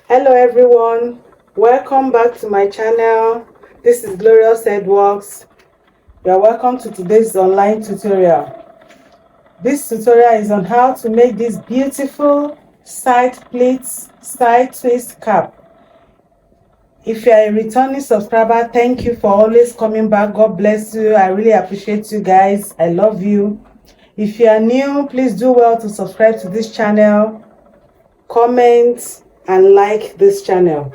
Hello everyone, welcome back to my channel. This is Glorious Edworks. You are welcome to today's online tutorial. This tutorial is on how to make this beautiful side pleats side twist cap. If you are a returning subscriber, thank you for always coming back. God bless you. I really appreciate you guys. I love you. If you are new, please do well to subscribe to this channel, comment and like this channel.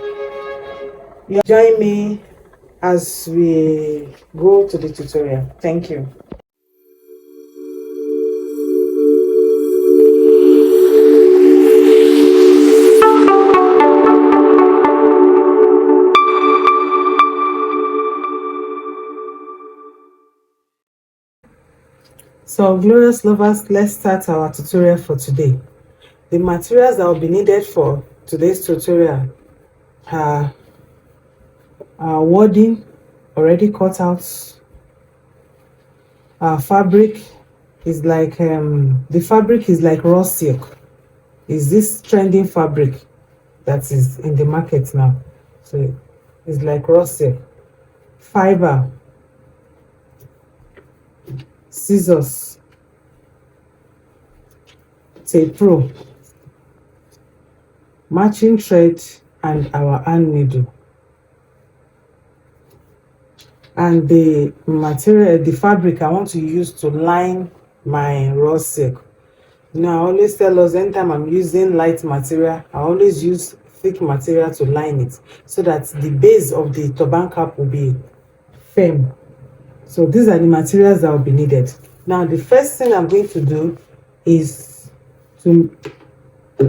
You join me as we go to the tutorial. Thank you. So, glorious lovers, let's start our tutorial for today. The materials that will be needed for today's tutorial are wording already cut out. Our fabric is like the fabric is like raw silk. Is this trending fabric that is in the market now? So it's like raw silk. Fiber, scissors, tape pro, matching thread and our hand needle. And the material, the fabric I want to use to line my raw silk. Now I always tell us anytime I'm using light material, I always use thick material to line it so that the base of the turban cap will be firm. So these are the materials that will be needed. Now the first thing I'm going to do is to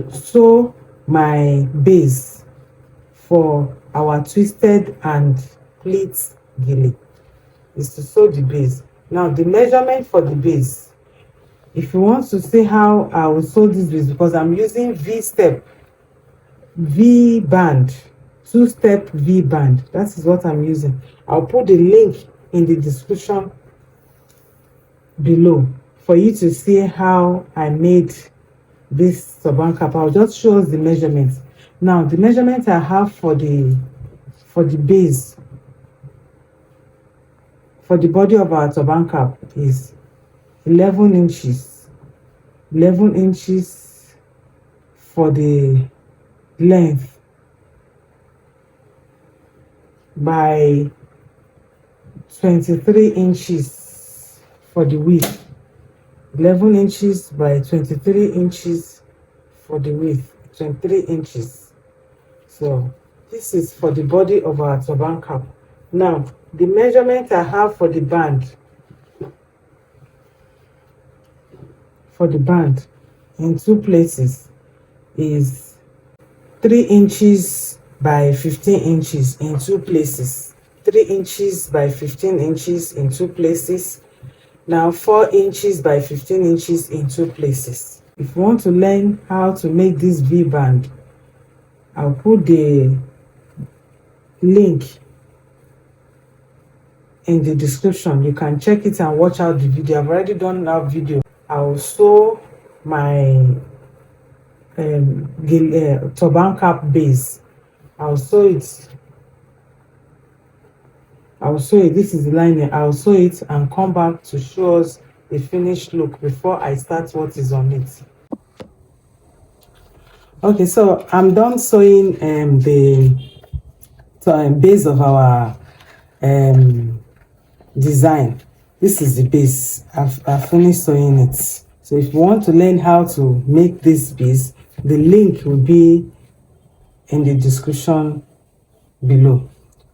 sew my base for our twisted and pleat gilly. Is to sew the base. Now the measurement for the base, if you want to see how I will sew this base, because I'm using V-step, V-band, 2-step V-band, that is what I'm using. I'll put the link in the description below for you to see how I made this turban cap. I'll just show us the measurements. Now the measurement I have for the base, for the body of our turban cap is 11 inches. 11 inches for the length by 23 inches for the width. 11 inches by 23 inches for the width. 23 inches. So this is for the body of our turban cap. Now the measurement I have for the band, in two places is 3 inches by 15 inches in two places. 3 inches by 15 inches in two places. Now 4 inches by 15 inches in two places. If you want to learn how to make this V-band, I'll put the link in the description. You can check it and watch out the video. I've already done that video. I'll sew my turban cap base. I'll sew it. This is the lining. I'll sew it and come back to show us the finished look before I start what is on it. Okay, so I'm done sewing the base of our design. This is the base. I've finished sewing it. So if you want to learn how to make this base, the link will be in the description below.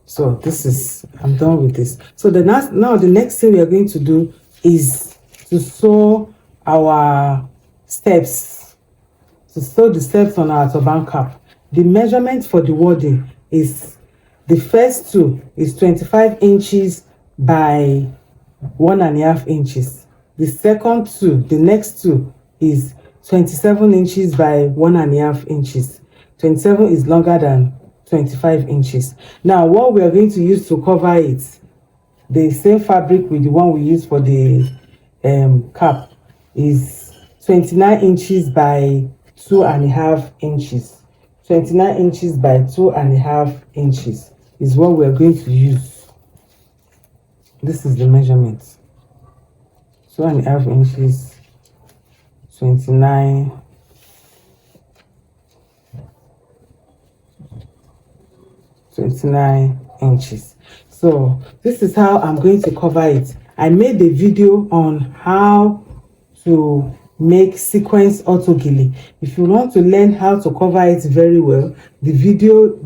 So this is, I'm done with this. So the next thing we are going to do is to sew our steps, to sew the steps on our turban cap. The measurement for the wording is, the first two is 25 inches by 1.5 inches. The second two, the next two, is 27 inches by 1.5 inches. 27 is longer than 25 inches. Now what we are going to use to cover it, the same fabric with the one we use for the cap, is 29 inches by 2.5 inches. 29 inches by 2.5 inches is what we're going to use. This is the measurement. 2.5 inches, 29 inches. So this is how I'm going to cover it. I made a video on how to make sequence autogilly. If you want to learn how to cover it very well, the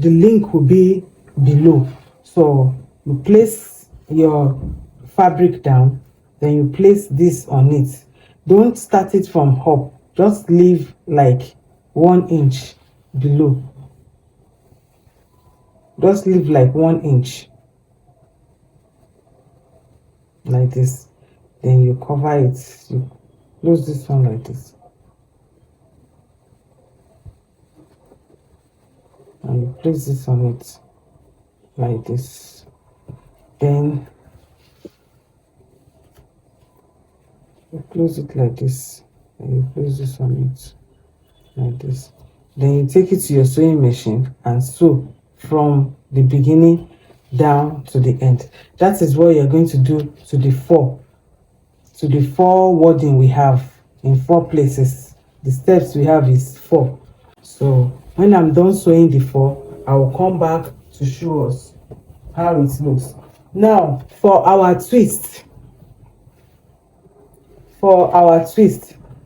link will be below. So you place your fabric down, then you place this on it. Don't start it from up, just leave like 1 inch below. Just leave like 1 inch like this, then you cover it. You close this one like this, and you place this on it like this. Then you close it like this, and you place this on it like this. Then you take it to your sewing machine and sew from the beginning down to the end. That is what you're going to do to the four wording we have in 4 places. The steps we have is 4. So when I'm done sewing the 4, I will come back to show us how it looks. Now for our twist,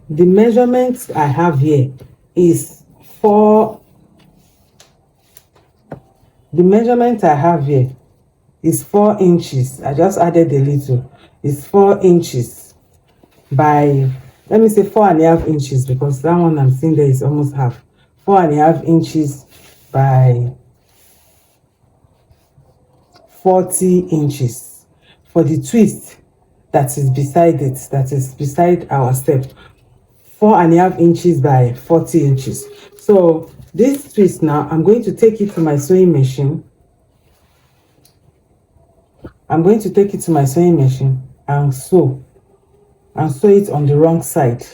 the measurement I have here is 4. The measurement I have here is 4 inches. I just added a little. It's 4 inches by, let me say 4.5 inches, because that one I'm seeing there is almost half. 4.5 inches by 40 inches. For the twist that is beside it, that is beside our step, 4.5 inches by 40 inches. So this twist now, I'm going to take it to my sewing machine. I'm going to take it to my sewing machine and sew it on the wrong side.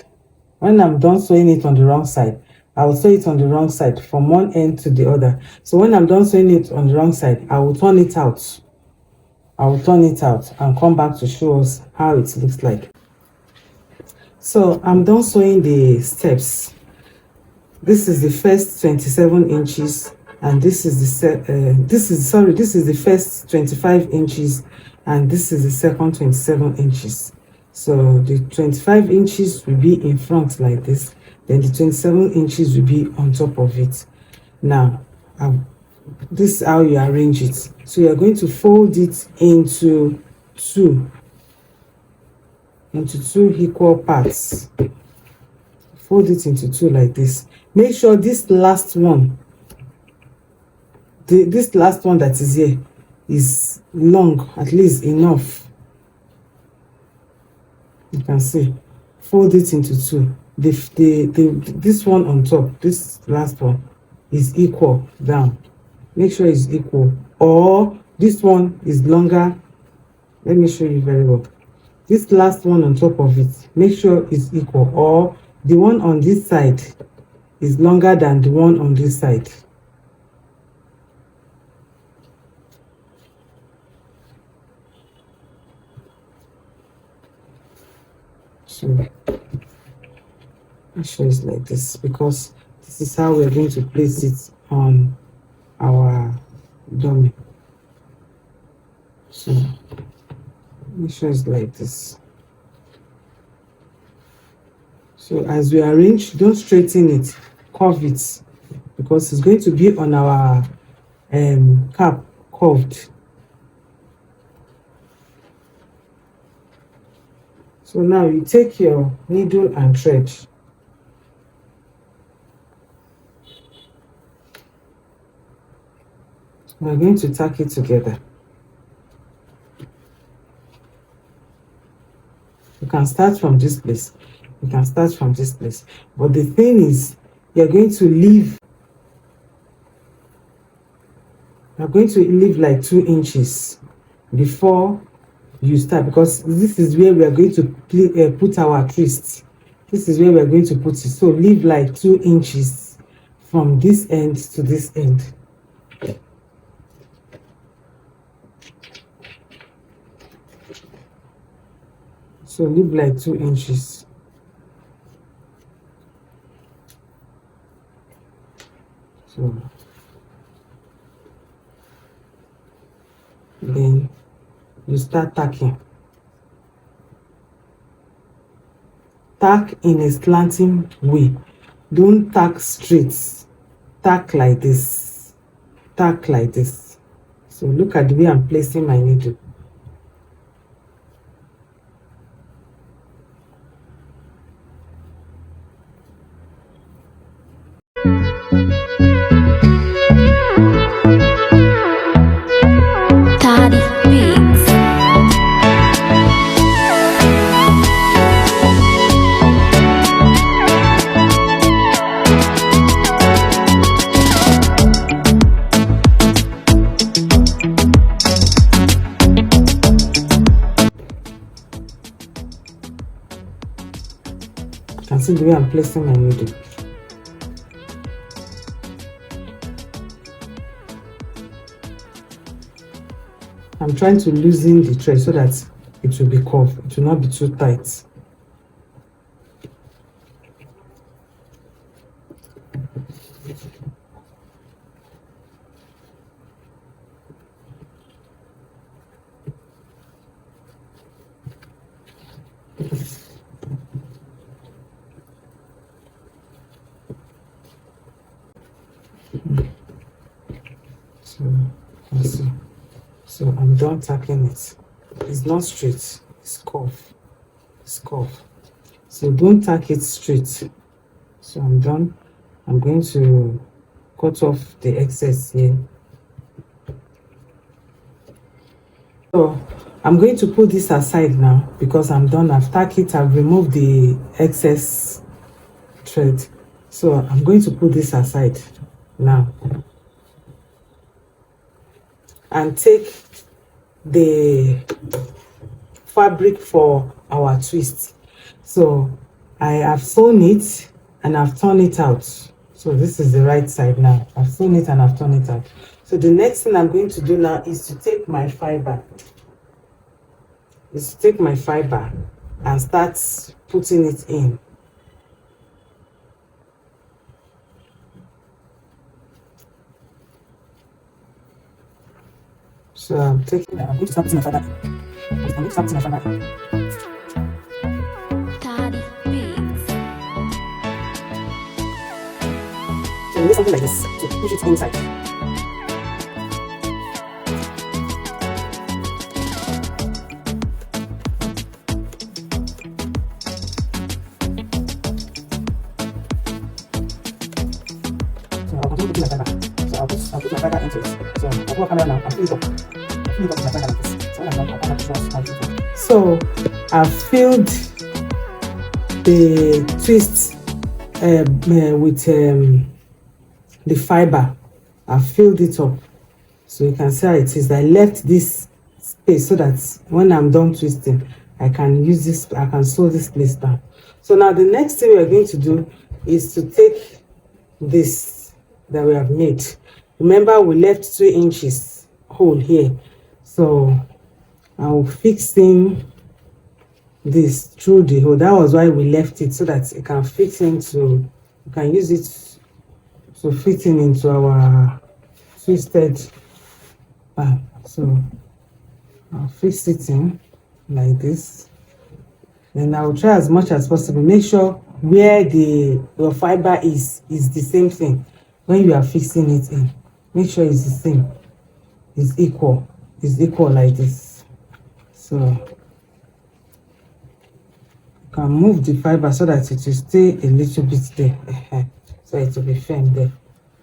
When I'm done sewing it on the wrong side, I will sew it on the wrong side from one end to the other. So when I'm done sewing it on the wrong side, I will turn it out. And come back to show us how it looks like. So I'm done sewing the steps. This is the first 27 inches, and this is the first 25 inches, and this is the second 27 inches. So the 25 inches will be in front like this, then the 27 inches will be on top of it. Now this is how you arrange it. So you're going to fold it into two equal parts. Fold it into 2 like this. Make sure this last one, this last one that is here, is long, at least enough. You can see. Fold it into 2. This one on top, this last one, is equal down. Make sure it's equal. Or this one is longer. Let me show you very well. This last one on top of it, make sure it's equal. Or the one on this side is longer than the one on this side. So make sure it's like this, because this is how we're going to place it on our dummy. So make sure it's like this. So as we arrange, don't straighten it, curve it, because it's going to be on our cap curved. So now you take your needle and thread. We're going to tack it together. You can start from this place. You can start from this place. But the thing is, you're going to leave like 2 inches before you start, because this is where we are going to put our twist. This is where we are going to put it. So leave like 2 inches from this end to this end. So leave like 2 inches. So then you start tacking. Tack in a slanting way. Don't tack straight. Tack like this. Tack like this. So look at the way I'm placing my needle. See the way I'm placing my needle. I'm trying to loosen the thread so that it will be curved. It will not be too tight. So I'm done tacking it. It's not straight, it's curved. It's curved. So don't tack it straight. So I'm done. I'm going to cut off the excess here. So I'm going to put this aside now because I'm done. I've tacked it, I've removed the excess thread. So I'm going to put this aside now and take the fabric for our twist. So I have sewn it and I've torn it out. So this is the right side now. I've sewn it and I've torn it out. So the next thing I'm going to do now is to take my fiber. And start putting it in. So I'm going to start putting my fiber in. So you need something like this to push it inside. So I'll continue putting my fiber. So I'll put my fiber into it. So I'll put my camera now and fill it up. Fill it up with my fiber like this. So when I'm done, I'll come back to show us how to do it. So I've filled the twist with the fiber. I filled it up, so you can see how it is. I left this space so that when I'm done twisting, I can use this, I can sew this place down. So now the next thing we are going to do is to take this that we have made. Remember, we left 2 inches hole here, so I'll fix in this through the hole. That was why we left it, so that it can fit into, you can use it to fit in into our twisted band. So I'll fix it in like this. Then I'll try as much as possible. Make sure where your fiber is the same thing. When you are fixing it in, make sure it's the same. It's equal. It's equal like this. So you can move the fiber so that it will stay a little bit there. So it will be firm there.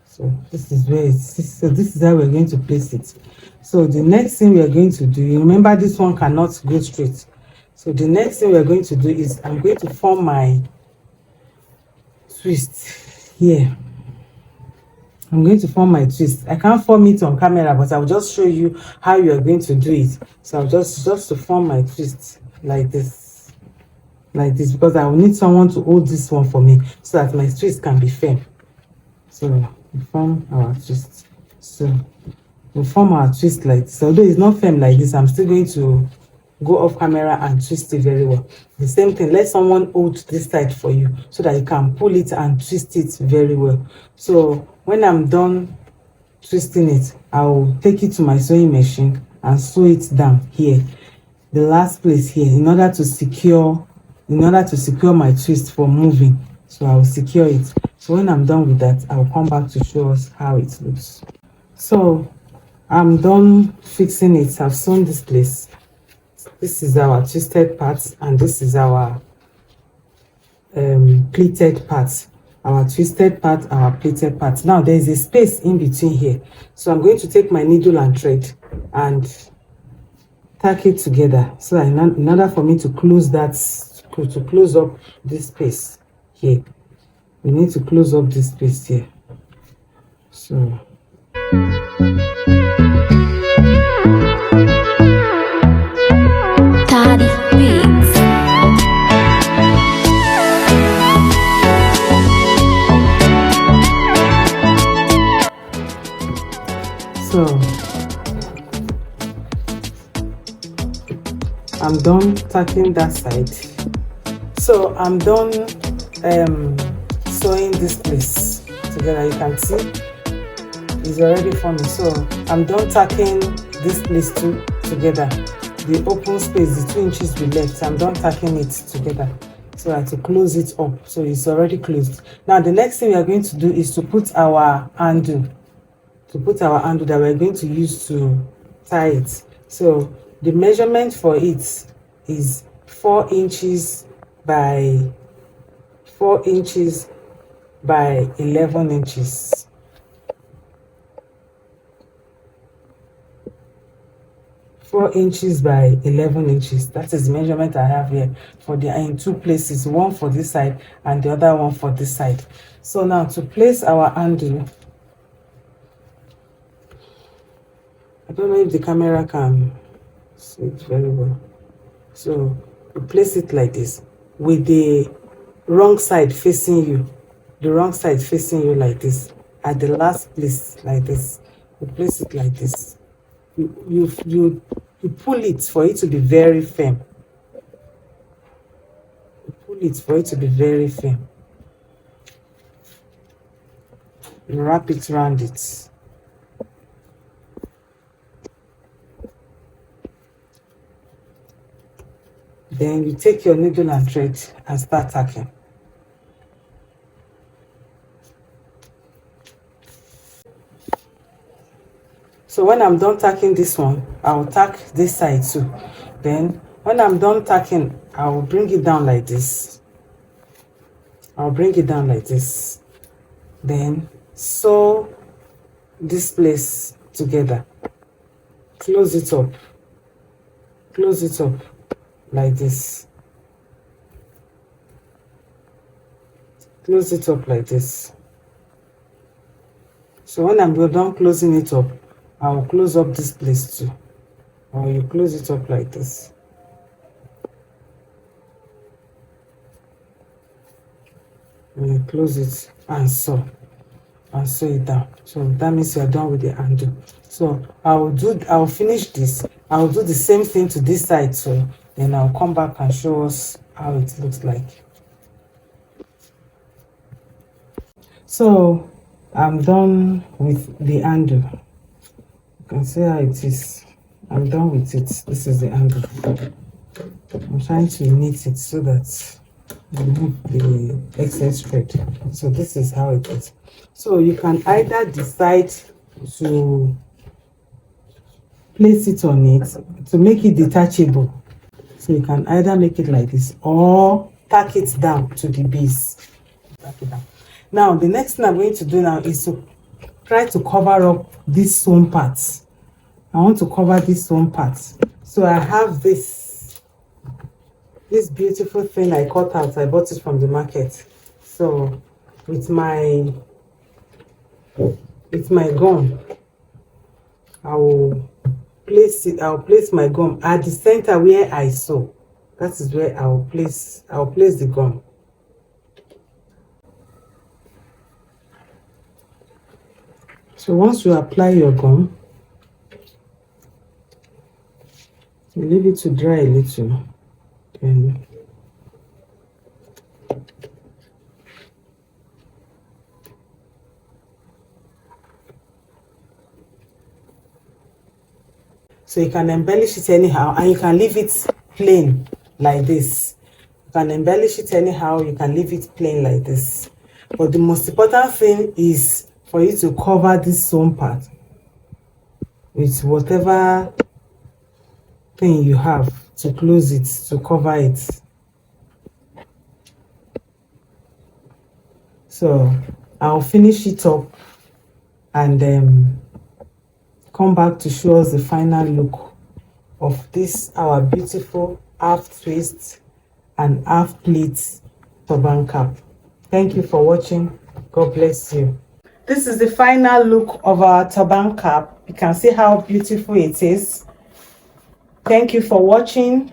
So this is where so this is how we're going to place it. So the next thing we are going to do, remember this one cannot go straight. So the next thing we're going to do is I'm going to form my twist here. I'm going to form my twist. I can't form it on camera, but I'll just show you how you are going to do it. So I'll just to form my twist like this, because I will need someone to hold this one for me so that my twist can be firm. So we form our twist. So we form our twist like this. Although it's not firm like this, I'm still going to go off camera and twist it very well. The same thing, let someone hold this side for you so that you can pull it and twist it very well. So when I'm done twisting it, I'll take it to my sewing machine and sew it down here, the last place here, in order to secure my twist from moving. So I'll secure it. So when I'm done with that, I'll come back to show us how it looks. So I'm done fixing it. I've sewn this place. This is our twisted part, and this is our pleated part. Our twisted part, our pleated part. Now there is a space in between here, so I'm going to take my needle and thread and tack it together, so that in order for me to close that, to close up this space here, we need to close up this space here. So I'm done tacking that side. So I'm done sewing this place together. You can see it's already forming. So I'm done tacking this place together. The open space, the 2 inches we left, I'm done tacking it together so that to close it up. So it's already closed. Now the next thing we are going to do is to put our handle. That we're going to use to tie it. So the measurement for it is 4 inches by 11 inches. 4 inches by 11 inches. That is the measurement I have here for the in 2 places, one for this side and the other one for this side. So now to place our handle, I don't know if the camera can see it very well. So you place it like this with the wrong side facing you. The wrong side facing you like this. At the last place like this. You place it like this. You pull it for it to be very firm. You pull it for it to be very firm. You wrap it around it. Then you take your needle and thread and start tacking. So when I'm done tacking this one, I'll tack this side too. Then when I'm done tacking, I'll bring it down like this. Then sew this place together. Close it up like this. Close it up like this. So when I'm done closing it up, I will close up this place too. Or you close it up like this. And you close it and sew it down. So that means you are done with the handle. So I'll finish this. I'll do the same thing to this side too. Then I'll come back and show us how it looks like. So I'm done with the handle. You can see how it is. I'm done with it. This is the handle. I'm trying to knit it so that you remove the excess thread. So this is how it is. So you can either decide to place it on it to make it detachable. So you can either make it like this or tack it down to the base. Tack it down. Now the next thing I'm going to do now is to try to cover up this sewn parts. I want to cover this sewn parts. So I have this beautiful thing I cut out. I bought it from the market. So with my gum, I'll place my gum at the center where I sew. That is where I'll place the gum. So once you apply your gum, you leave it to dry a little. Then so you can embellish it anyhow, and you can leave it plain like this. You can embellish it anyhow, you can leave it plain like this. But the most important thing is for you to cover this sewn part with whatever thing you have to close it, to cover it. So I'll finish it up and come back to show us the final look of this our beautiful half twist and half pleat turban cap. Thank you for watching. God bless you. This is the final look of our turban cap. You can see how beautiful it is. Thank you for watching.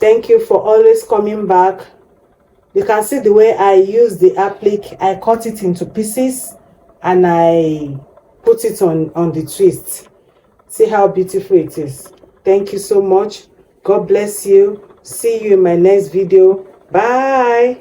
Thank you for always coming back. You can see the way I use the applique. I cut it into pieces and I put it on the twist. See how beautiful it is. Thank you so much. God bless you. See you in my next video. Bye.